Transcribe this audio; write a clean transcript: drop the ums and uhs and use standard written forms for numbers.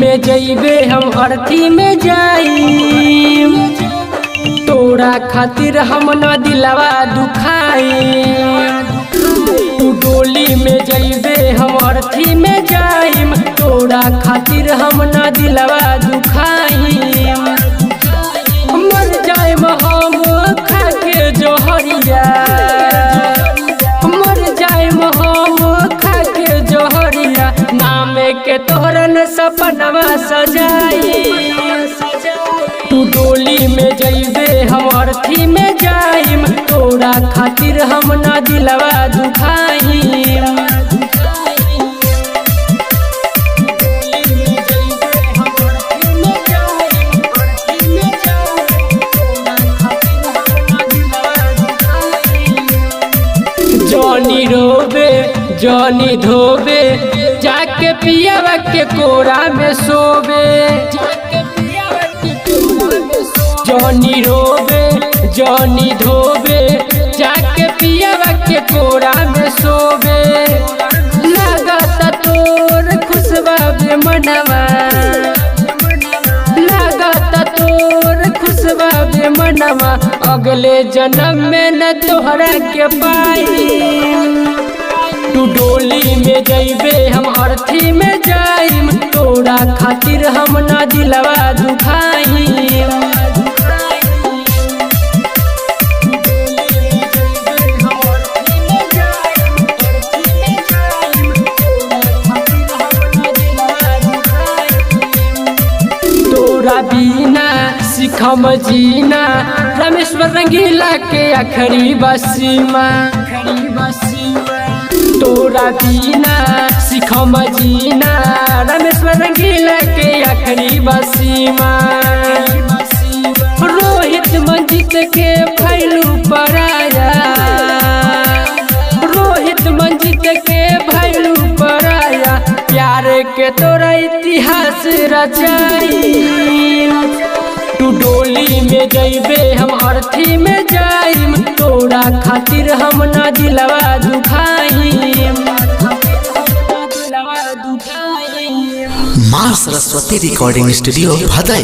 में जइबे हम अर्थी में जाई, तोरा खातिर हम न दिलवा दुखाई। तू डोली में जइबे हम अर्थी में जाई, तोरा खातिर हम न दिलवा दुखाई। मर जाए हम खाके जोहरिया, मर जाए हम खाके जोहरिया, नाम के तोहरन सपनवा सजाई। तू डोली में जइबे हम अर्थी में जाइम, तोरा खातिर हम ना दिलवा दुखाई। जॉनी रोबे जॉनी धोबे, जाके पियावा के कोरा में सोबे। जॉनी रोबे जॉनी धोबे, जाके पियावा के कोरा में सोबे। लागता तोर खुशबा बे मनवा, लागता तोर खुशबा बे मनवा, अगले जन्म में न तोहरा के पाई। तू डोली में जइबे हम अर्थी में जाइम, तोरा खातिर हम ना दिलवा दुखाई। तोरा बिना सिखम जीना, रामेश्वर रंगीला के आखिरी बसीमा। तोरा बिना सिखम जीना, रामेश्वर रंगीला के आखिरी बसीमा। रोहित मंजित के भैलू पराया, रोहित मंजित के भैलू पराया, प्यार के तोरा इतिहास रचाई। तू डोली में जइबे हम अर्थी में जाइम, तोरा खातिर हम ना दिलवा दुखाई। माँ सरस्वती रिकॉर्डिंग स्टूडियो भदई।